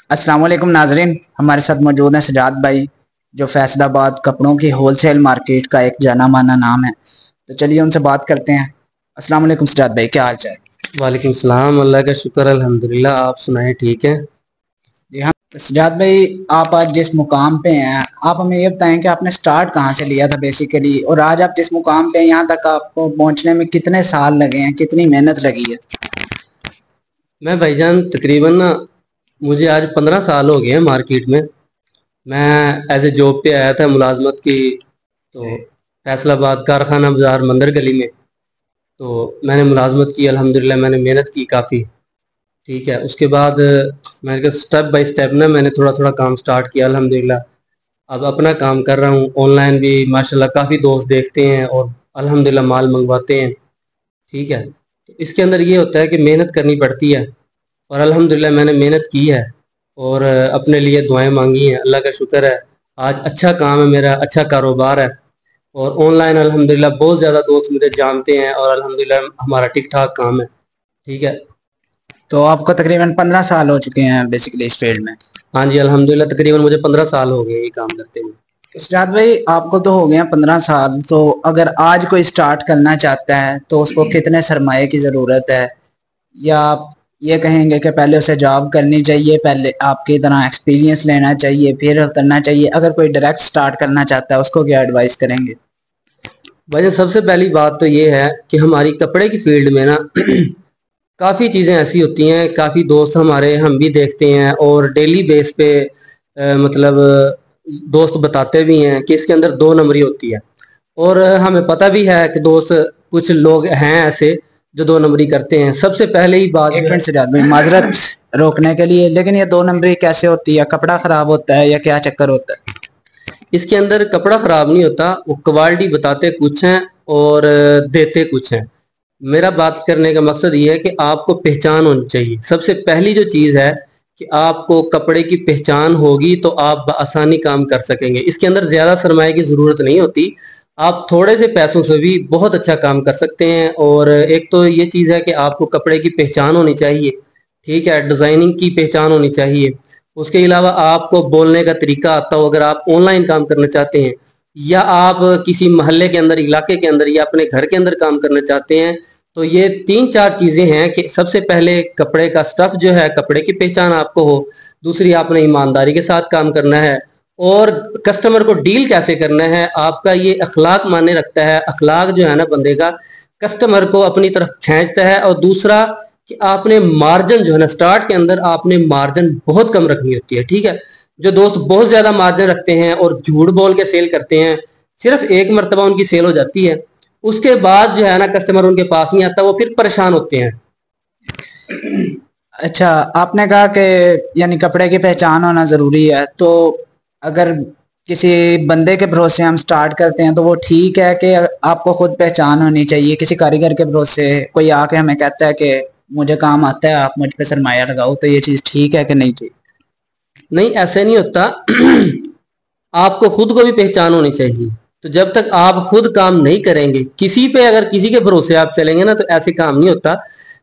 अस्सलाम वालेकुम नाजरीन, हमारे साथ मौजूद हैं सजाद भाई, जो फैसलाबाद कपड़ों की होलसेल मार्केट का एक जाना माना नाम है। तो चलिए उनसे बात करते हैं। अस्सलाम वालेकुम सजाद भाई, क्या हाल चाल? वालेकुम सलाम। अल्लाह का शुक्र अल्हम्दुलिल्लाह। आप सुनाएं, ठीक है? जी हाँ। तो सजाद भाई, आप आज जिस मुकाम पे हैं, आप हमें ये बताएं कि आपने स्टार्ट कहाँ से लिया था बेसिकली, और आज आप जिस मुकाम पे हैं यहाँ तक आपको पहुँचने में कितने साल लगे हैं, कितनी मेहनत लगी है? मैं भाईजान तकरीबन ना, मुझे आज 15 साल हो गए हैं मार्केट में। मैं एज ए जॉब पे आया था मुलाजमत की, तो फैसलाबाद कारखाना बाजार मंदिर गली में। तो मैंने मुलाजमत की, अल्हम्दुलिल्लाह मैंने मेहनत की काफ़ी। ठीक है, उसके बाद मैंने कहा स्टेप बाय स्टेप ना मैंने थोड़ा थोड़ा काम स्टार्ट किया अल्हम्दुलिल्लाह। अब अपना काम कर रहा हूँ ऑनलाइन भी, माशाल्लाह काफ़ी दोस्त देखते हैं और अल्हम्दुलिल्लाह माल मंगवाते हैं। ठीक है, तो इसके अंदर ये होता है कि मेहनत करनी पड़ती है, और अल्हम्दुलिल्लाह मैंने मेहनत की है और अपने लिए दुआएं मांगी हैं। अल्लाह का शुक्र है, आज अच्छा काम है मेरा, अच्छा कारोबार है। और ऑनलाइन अल्हम्दुलिल्लाह बहुत ज़्यादा दोस्त मुझे जानते हैं और अल्हम्दुलिल्लाह हमारा ठीक ठाक काम है। ठीक है। तो आपको तकरीबन 15 साल हो चुके हैं बेसिकली इस फील्ड में। हाँ जी, अल्हम्दुलिल्लाह तकरीबन मुझे 15 साल हो गए ये काम करते हुए। इशरात भाई, आपको तो हो गए हैं 15 साल, तो अगर आज कोई स्टार्ट करना चाहता है तो उसको कितने सरमाए की ज़रूरत है? या आप ये कहेंगे कि पहले उसे जॉब करनी चाहिए, पहले आपकी तरह एक्सपीरियंस लेना चाहिए, फिर करना चाहिए? अगर कोई डायरेक्ट स्टार्ट करना चाहता है उसको क्या एडवाइस करेंगे? भाई सबसे पहली बात तो ये है कि हमारी कपड़े की फील्ड में ना काफ़ी चीज़ें ऐसी होती हैं, काफ़ी दोस्त हमारे हम भी देखते हैं और डेली बेस पे मतलब दोस्त बताते भी हैं कि इसके अंदर दो नंबरी होती है। और हमें पता भी है कि दोस्त कुछ लोग हैं ऐसे जो दो नंबरी करते हैं। सबसे पहले ही बात एक मिनट से ज्यादा माजरत रोकने के लिए, लेकिन ये दो नंबरी कैसे होती है? कपड़ा खराब होता है या क्या चक्कर होता है? इसके अंदर कपड़ा खराब नहीं होता, वो क्वालिटी बताते कुछ हैं और देते कुछ हैं। मेरा बात करने का मकसद ये है कि आपको पहचान होनी चाहिए। सबसे पहली जो चीज़ है कि आपको कपड़े की पहचान होगी तो आप आसानी काम कर सकेंगे। इसके अंदर ज़्यादा सरमाए की ज़रूरत नहीं होती, आप थोड़े से पैसों से भी बहुत अच्छा काम कर सकते हैं। और एक तो ये चीज़ है कि आपको कपड़े की पहचान होनी चाहिए। ठीक है, डिज़ाइनिंग की पहचान होनी चाहिए। उसके अलावा आपको बोलने का तरीका आता हो। अगर आप ऑनलाइन काम करना चाहते हैं या आप किसी मोहल्ले के अंदर, इलाके के अंदर या अपने घर के अंदर काम करना चाहते हैं, तो ये तीन चार चीज़ें हैं कि सबसे पहले कपड़े का स्टफ जो है, कपड़े की पहचान आपको हो। दूसरी, आपने ईमानदारी के साथ काम करना है। और कस्टमर को डील कैसे करना है, आपका ये अखलाक माने रखता है। अखलाक जो है ना बंदे का, कस्टमर को अपनी तरफ खींचता है। और दूसरा कि आपने मार्जिन जो है ना, स्टार्ट के अंदर आपने मार्जिन बहुत कम रखनी होती है। ठीक है, जो दोस्त बहुत ज्यादा मार्जिन रखते हैं और झूठ बोल के सेल करते हैं, सिर्फ एक मरतबा उनकी सेल हो जाती है, उसके बाद जो है ना कस्टमर उनके पास नहीं आता, वो फिर परेशान होते हैं। अच्छा, आपने कहा कि यानी कपड़े की पहचान होना जरूरी है, तो अगर किसी बंदे के भरोसे हम स्टार्ट करते हैं तो वो ठीक है कि आपको खुद पहचान होनी चाहिए? किसी कारीगर के भरोसे कोई आके हमें कहता है कि मुझे काम आता है, आप मुझ पे सरमाया लगाओ, तो ये चीज ठीक है कि नहीं ठीक? नहीं, ऐसे नहीं होता। आपको खुद को भी पहचान होनी चाहिए। तो जब तक आप खुद काम नहीं करेंगे, किसी पे अगर किसी के भरोसे आप चलेंगे ना, तो ऐसे काम नहीं होता।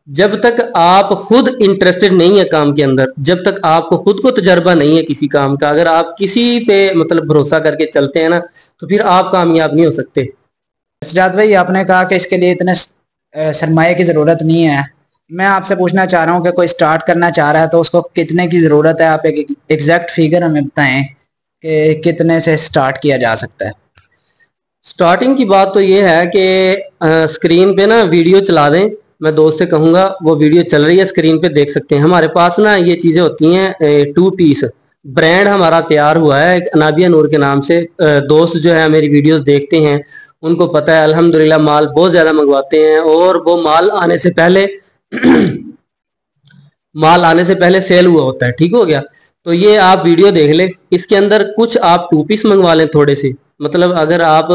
जब तक आप खुद इंटरेस्टेड नहीं है काम के अंदर, जब तक आपको खुद को तजर्बा नहीं है किसी काम का, अगर आप किसी पे मतलब भरोसा करके चलते हैं ना, तो फिर आप कामयाब नहीं हो सकते। सजाद भाई, आपने कहा कि इसके लिए इतने सरमाए की ज़रूरत नहीं है। मैं आपसे पूछना चाह रहा हूँ कि कोई स्टार्ट करना चाह रहा है तो उसको कितने की ज़रूरत है? आप एक एग्जैक्ट फिगर हमें बताएं कि कितने से स्टार्ट किया जा सकता है। स्टार्टिंग की बात तो ये है कि स्क्रीन पे ना वीडियो चला दें। मैं दोस्त से कहूँगा, वो वीडियो चल रही है स्क्रीन पे देख सकते हैं। हमारे पास ना ये चीज़ें होती हैं, टू पीस ब्रांड हमारा तैयार हुआ है एक अनाबिया नूर के नाम से। दोस्त जो है मेरी वीडियोस देखते हैं, उनको पता है अल्हम्दुलिल्लाह माल बहुत ज़्यादा मंगवाते हैं। और वो माल आने से पहले माल आने से पहले सेल हुआ होता है। ठीक हो गया, तो ये आप वीडियो देख ले। इसके अंदर कुछ आप टू पीस मंगवा लें थोड़े से, मतलब अगर आप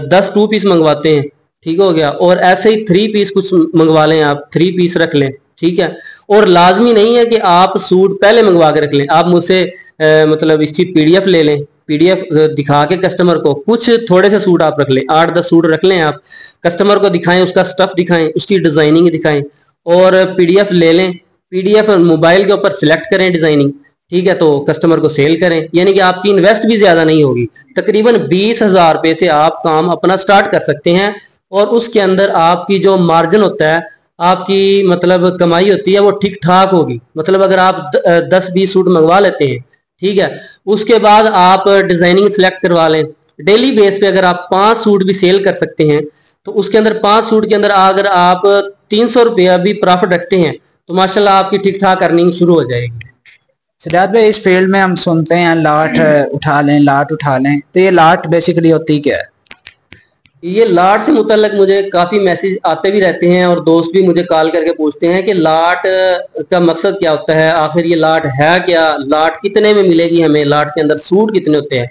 10 टू पीस मंगवाते हैं, ठीक हो गया, और ऐसे ही 3 पीस कुछ मंगवा लें, आप 3 पीस रख लें। ठीक है, और लाजमी नहीं है कि आप सूट पहले मंगवा के रख लें। आप मुझसे मतलब इसकी पीडीएफ ले लें, पीडीएफ दिखा के कस्टमर को कुछ थोड़े से सूट आप रख लें, 8-10 सूट रख लें। आप कस्टमर को दिखाएं, उसका स्टफ दिखाएं, उसकी डिजाइनिंग दिखाएं, और पीडीएफ ले लें। पीडीएफ मोबाइल के ऊपर सिलेक्ट करें डिजाइनिंग। ठीक है, तो कस्टमर को सेल करें, यानी कि आपकी इन्वेस्ट भी ज्यादा नहीं होगी। तकरीबन 20,000 रुपए से आप काम अपना स्टार्ट कर सकते हैं, और उसके अंदर आपकी जो मार्जिन होता है, आपकी मतलब कमाई होती है, वो ठीक ठाक होगी। मतलब अगर आप 10-20 सूट मंगवा लेते हैं, ठीक है, उसके बाद आप डिजाइनिंग सेलेक्ट करवा लें, डेली बेस पे अगर आप 5 सूट भी सेल कर सकते हैं, तो उसके अंदर 5 सूट के अंदर अगर आप 300 रुपया भी प्रॉफिट रखते हैं, तो माशाल्लाह आपकी ठीक ठाक अर्निंग शुरू हो जाएगी। सिद्धार्थ भाई, इस फील्ड में हम सुनते हैं लाट उठा लें, लाट उठा लें, तो ये लाट बेसिकली होती क्या है? ये लाट से मुतल्लक मुझे काफी मैसेज आते भी रहते हैं, और दोस्त भी मुझे कॉल करके पूछते हैं कि लाट का मकसद क्या होता है, आखिर ये लाट है क्या, लाट कितने में मिलेगी हमें, लाट के अंदर सूट कितने होते हैं।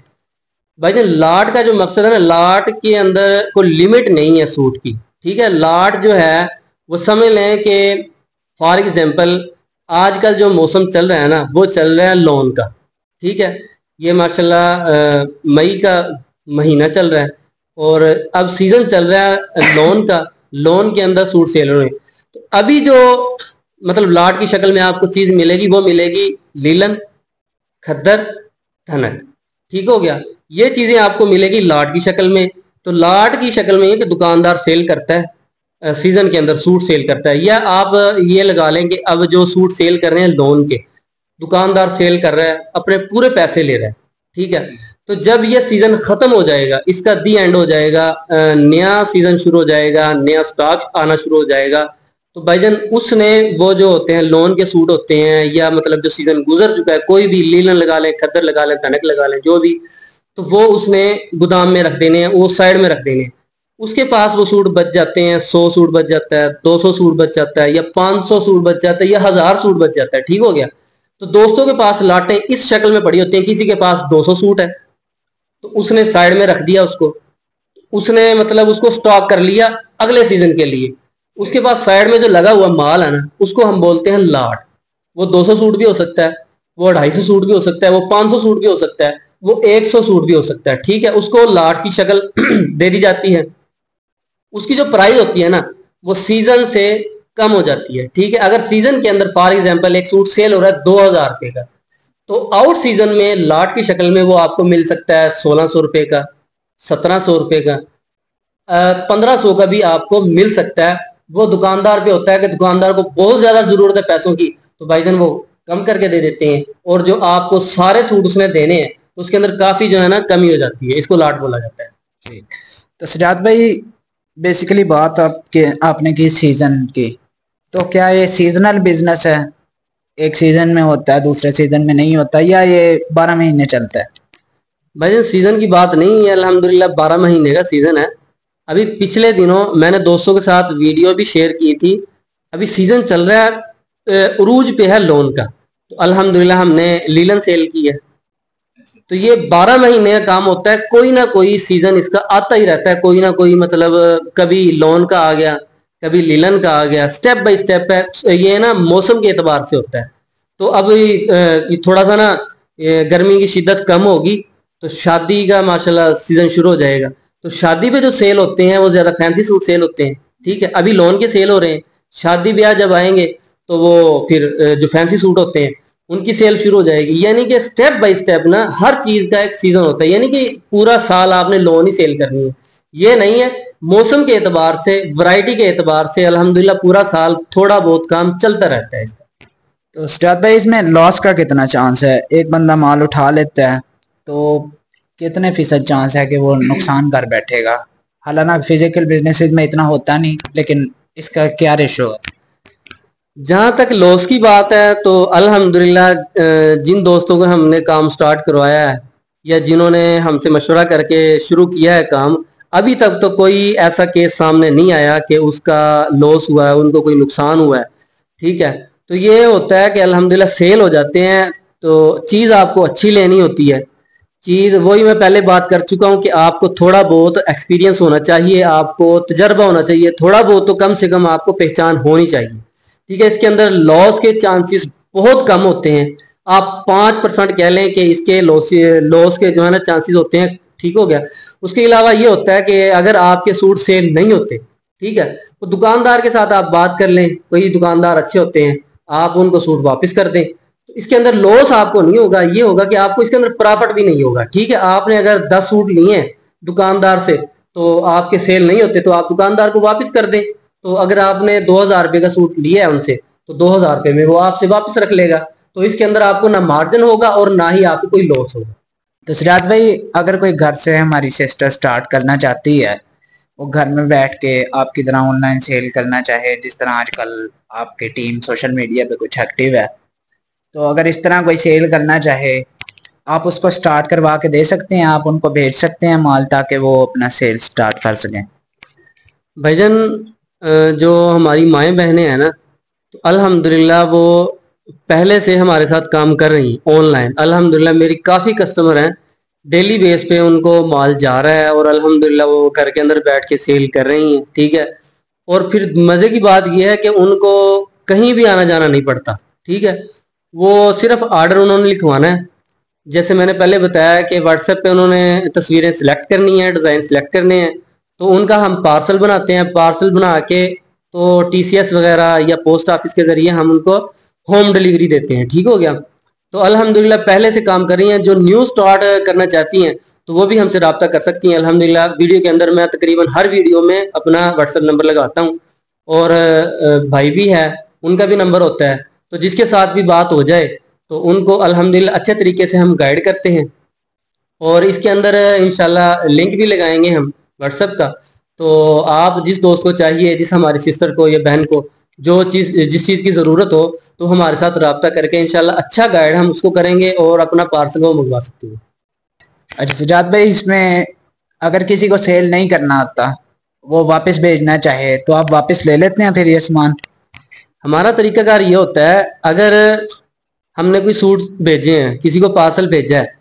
भाईजान, लाट का जो मकसद है ना, लाट के अंदर कोई लिमिट नहीं है सूट की। ठीक है, लाट जो है वो समझ लें कि फॉर एग्जाम्पल आजकल जो मौसम चल रहा है ना, वो चल रहा है लोन का। ठीक है, ये माशाल्लाह मई का महीना चल रहा है, और अब सीजन चल रहा है लोन का। लोन के अंदर सूट सेल हो रहे हैं। तो अभी जो मतलब लाट की शक्ल में आपको चीज मिलेगी, वो मिलेगी लीलन, खद्दर, धनक। ठीक हो गया, ये चीजें आपको मिलेगी लाट की शक्ल में। तो लाट की शक्ल में ये कि दुकानदार सेल करता है, सीजन के अंदर सूट सेल करता है। या आप ये लगा लें कि अब जो सूट सेल कर रहे हैं लोन के, दुकानदार सेल कर रहा है, अपने पूरे पैसे ले रहा है। ठीक है, तो जब ये सीजन खत्म हो जाएगा, इसका दी एंड हो जाएगा, नया सीजन शुरू हो जाएगा, नया स्टॉक आना शुरू हो जाएगा, तो भाईजान उसने वो जो होते हैं लोन के सूट होते हैं, या मतलब जो सीजन गुजर चुका है, कोई भी लीलन लगा लें, खद्दर लगा लें, धनक लगा लें, जो भी, तो वो उसने गोदाम में रख देने हैं, वो साइड में रख देने हैं। उसके पास वो सूट बच जाते हैं, 100 सूट बच जाता है, 200 सूट बच जाता है, या 500 सूट बच जाता है, या 1000 सूट बच जाता है। ठीक हो गया, तो दोस्तों के पास लाटें इस शक्ल में पड़ी होती हैं। किसी के पास 200 सूट है, तो उसने साइड में रख दिया उसको, उसने मतलब उसको स्टॉक कर लिया अगले सीजन के लिए। उसके पास साइड में जो लगा हुआ माल है ना, उसको हम बोलते हैं लाट। वो 200 सूट भी हो सकता है, वो 250 सूट भी हो सकता है, वो 500 सूट भी हो सकता है, वो 100 सूट भी हो सकता है। ठीक है, उसको लाट की शक्ल दे दी जाती है। उसकी जो प्राइस होती है ना, वो सीजन से कम हो जाती है। ठीक है, अगर सीजन के अंदर फॉर एग्जाम्पल एक सूट सेल हो रहा है 2000 रुपए का, तो आउट सीजन में लाट की शक्ल में वो आपको मिल सकता है 1600 रुपए का, 1700 रुपए का, 1500 का भी आपको मिल सकता है। वो दुकानदार पे होता है कि दुकानदार को बहुत ज्यादा जरूरत है पैसों की, तो भाईजान वो कम करके दे देते हैं। और जो आपको सारे सूट उसने देने हैं, तो उसके अंदर काफी जो है ना कमी हो जाती है, इसको लाट बोला जाता है। तो सिद्धार्थ भाई, बेसिकली बात आपने की सीजन की, तो क्या ये सीजनल बिजनेस है, एक सीजन में होता है दूसरे सीजन में नहीं होता, या ये 12 महीने चलता है? भाई सीजन की बात नहीं है, अल्हम्दुलिल्लाह 12 महीने का सीजन है। अभी पिछले दिनों मैंने दोस्तों के साथ वीडियो भी शेयर की थी। अभी सीजन चल रहा है, उरूज पे है लोन का, तो अल्हम्दुलिल्लाह हमने लीलन सेल की है। तो ये 12 महीने का काम होता है, कोई ना कोई सीजन इसका आता ही रहता है, कोई ना कोई मतलब कभी लोन का आ गया, कभी लीलन का आ गया, स्टेप बाय स्टेप है ये ना, मौसम के एतबार से होता है। तो अब थोड़ा सा ना गर्मी की शिद्दत कम होगी, तो शादी का माशाल्लाह सीजन शुरू हो जाएगा। तो शादी पे जो सेल होते हैं वो ज्यादा फैंसी सूट सेल होते हैं। ठीक है, अभी लोन के सेल हो रहे हैं, शादी ब्याह जब आएंगे तो वो फिर जो फैंसी सूट होते हैं उनकी सेल शुरू हो जाएगी। यानी कि स्टेप बाय स्टेप ना हर चीज का एक सीजन होता है, यानी कि पूरा साल आपने लोन ही सेल करनी है, ये नहीं है। मौसम के एतबार से, वैरायटी के एतबार से अल्हम्दुलिल्लाह पूरा साल थोड़ा बहुत काम चलता रहता है इसका। तो सिद्धार्थ भाई, इसमें लॉस का कितना चांस है? एक बंदा माल उठा लेता है तो कितने फीसद चांस है कि वो नुकसान कर बैठेगा? हालांकि फिजिकल बिजनेसेस में इतना होता नहीं, लेकिन इसका क्या रेशो है? जहां तक लॉस की बात है, तो अल्हम्दुलिल्लाह जिन दोस्तों को हमने काम स्टार्ट करवाया है, या जिन्होंने हमसे मशवरा करके शुरू किया है काम, अभी तक तो कोई ऐसा केस सामने नहीं आया कि उसका लॉस हुआ है, उनको कोई नुकसान हुआ है। ठीक है, तो ये होता है कि अल्हम्दुलिल्लाह सेल हो जाते हैं। तो चीज़ आपको अच्छी लेनी होती है। चीज़ वही मैं पहले बात कर चुका हूँ कि आपको थोड़ा बहुत एक्सपीरियंस होना चाहिए, आपको तजर्बा होना चाहिए, थोड़ा बहुत तो कम से कम आपको पहचान होनी चाहिए। ठीक है, इसके अंदर लॉस के चांसेस बहुत कम होते हैं। आप 5% कह लें कि इसके लॉस के जो है ना चांसेस होते हैं। ठीक हो गया, उसके अलावा ये होता है कि अगर आपके सूट सेल नहीं होते, ठीक है, तो दुकानदार के साथ आप बात कर लें, कोई दुकानदार अच्छे होते हैं, आप उनको सूट वापस कर दें, तो इसके अंदर लॉस आपको नहीं होगा, ये होगा कि आपको इसके अंदर प्रॉफिट भी नहीं होगा। ठीक है, आपने अगर 10 सूट लिए हैं दुकानदार से तो आपके सेल नहीं होते तो आप दुकानदार को वापस कर दें। तो अगर आपने 2000 रुपये का सूट लिया है उनसे तो 2000 रुपये में वो आपसे वापस रख लेगा। तो इसके अंदर आपको ना मार्जिन होगा और ना ही आपको कोई लॉस होगा। तो सिराज भाई, अगर कोई घर से हमारी सिस्टर स्टार्ट करना चाहती है, वो घर में बैठ के आपकी तरह ऑनलाइन सेल करना चाहे, जिस तरह आजकल आपकी टीम सोशल मीडिया पे कुछ एक्टिव है, तो अगर इस तरह कोई सेल करना चाहे, आप उसको स्टार्ट करवा के दे सकते हैं, आप उनको भेज सकते हैं माल ताकि वो अपना सेल स्टार्ट कर सकें। भाईजान, जो हमारी माएँ बहनें हैं ना, तो अल्हम्दुलिल्लाह वो पहले से हमारे साथ काम कर रही हैं ऑनलाइन। अल्हम्दुलिल्लाह मेरी काफ़ी कस्टमर हैं, डेली बेस पे उनको माल जा रहा है और अल्हम्दुलिल्लाह वो घर के अंदर बैठ के सेल कर रही हैं। ठीक है, और फिर मज़े की बात यह है कि उनको कहीं भी आना जाना नहीं पड़ता। ठीक है, वो सिर्फ ऑर्डर उन्होंने लिखवाना है। जैसे मैंने पहले बताया कि व्हाट्सएप पे उन्होंने तस्वीरें सिलेक्ट करनी है, डिज़ाइन सिलेक्ट करने हैं, तो उनका हम पार्सल बनाते हैं। पार्सल बना के तो टीसीएस वगैरह या पोस्ट ऑफिस के ज़रिए हम उनको होम डिलीवरी देते हैं। ठीक हो गया, तो अल्हम्दुलिल्लाह पहले से काम कर रही हैं। जो न्यू स्टार्ट करना चाहती हैं तो वो भी हमसे रब्ता कर सकती हैं। अल्हम्दुलिल्लाह वीडियो के अंदर मैं तकरीबन हर वीडियो में अपना व्हाट्सएप नंबर लगाता हूँ, और भाई भी है, उनका भी नंबर होता है, तो जिसके साथ भी बात हो जाए तो उनको अल्हम्दुलिल्लाह अच्छे तरीके से हम गाइड करते हैं। और इसके अंदर इंशाल्लाह लिंक भी लगाएंगे हम व्हाट्सएप का। तो आप जिस दोस्त को चाहिए, जिस हमारी सिस्टर को या बहन को जिस चीज़ की ज़रूरत हो, तो हमारे साथ रब्ता करके इंशाल्लाह अच्छा गाइड हम उसको करेंगे और अपना पार्सल वो मंगवा सकते हैं। अच्छा सजाद भाई, इसमें अगर किसी को सेल नहीं करना आता, वो वापस भेजना चाहे, तो आप वापस ले लेते हैं फिर ये सामान? हमारा तरीकाकार ये होता है, अगर हमने कोई सूट भेजे हैं, किसी को पार्सल भेजा है,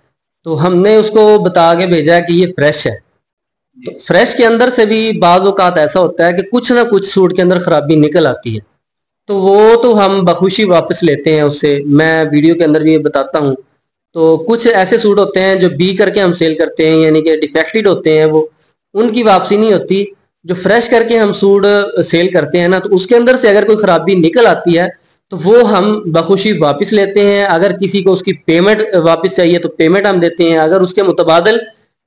तो हमने उसको बता के भेजा है कि ये फ्रेश है। तो फ्रेश के अंदर से भी बाज़ औक़ात ऐसा होता है कि कुछ ना कुछ सूट के अंदर खराबी निकल आती है, तो वो तो हम बखुशी वापस लेते हैं उससे। मैं वीडियो के अंदर भी ये बताता हूँ। तो कुछ ऐसे सूट होते हैं जो बी करके हम सेल करते हैं, यानी कि डिफेक्टेड होते हैं, वो उनकी वापसी नहीं होती। जो फ्रेश करके हम सूट सेल करते हैं ना, तो उसके अंदर से अगर कोई खराबी निकल आती है तो वो हम बखुशी वापस लेते हैं। अगर किसी को उसकी पेमेंट वापस चाहिए तो पेमेंट हम देते हैं। अगर उसके मुतबादल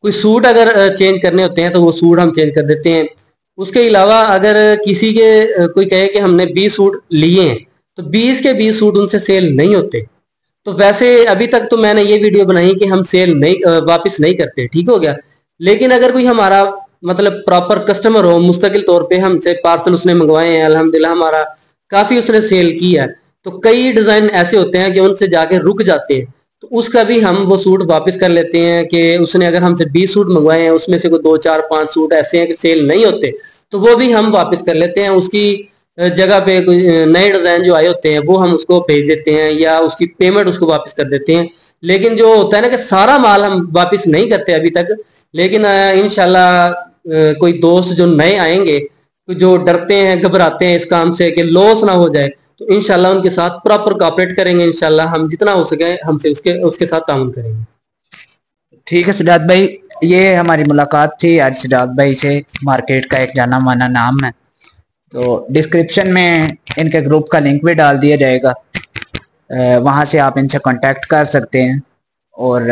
कोई सूट अगर चेंज करने होते हैं तो वो सूट हम चेंज कर देते हैं। उसके अलावा अगर किसी के कोई कहे कि हमने 20 सूट लिए हैं तो 20 के 20 सूट उनसे सेल नहीं होते। तो वैसे अभी तक तो मैंने ये वीडियो बनाई कि हम सेल नहीं वापस नहीं करते। ठीक हो गया, लेकिन अगर कोई हमारा मतलब प्रॉपर कस्टमर हो, मुस्तकिल तौर पे हमसे पार्सल उसने मंगवाए हैं, अल्हम्दुलिल्लाह हमारा काफ़ी उसने सेल किया है, तो कई डिज़ाइन ऐसे होते हैं कि उनसे जाके रुक जाते हैं, तो उसका भी हम वो सूट वापस कर लेते हैं। कि उसने अगर हमसे 20 सूट मंगवाए हैं, उसमें से कोई 2 4 5 सूट ऐसे हैं कि सेल नहीं होते, तो वो भी हम वापस कर लेते हैं। उसकी जगह पे कोई नए डिज़ाइन जो आए होते हैं वो हम उसको भेज देते हैं या उसकी पेमेंट उसको वापस कर देते हैं। लेकिन जो होता है ना कि सारा माल हम वापस नहीं करते अभी तक, लेकिन इंशाल्लाह कोई दोस्त जो नए आएंगे, जो डरते हैं घबराते हैं इस काम से कि लॉस ना हो जाए, तो इंशाल्लाह उनके साथ प्रॉपर कोऑपरेट करेंगे। इंशाल्लाह हम जितना हो सके हमसे उसके साथ ताउन करेंगे। ठीक है सिद्धार्थ भाई, ये हमारी मुलाकात थी आज सिद्धार्थ भाई से। मार्केट का एक जाना माना नाम है, तो डिस्क्रिप्शन में इनके ग्रुप का लिंक भी डाल दिया जाएगा, वहाँ से आप इनसे कांटेक्ट कर सकते हैं और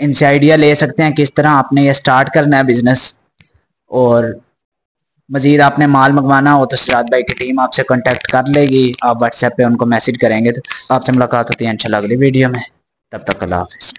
इनसे आइडिया ले सकते हैं किस तरह आपने ये स्टार्ट करना है बिजनेस। और मज़ीद आपने माल मंगवाना हो तो सिराज भाई की टीम आपसे कांटेक्ट कर लेगी, आप व्हाट्सएप पे उनको मैसेज करेंगे तो आपसे मुलाकात होती है इंशाल्लाह अगली वीडियो में। तब तक अल्लाह हाफिज़।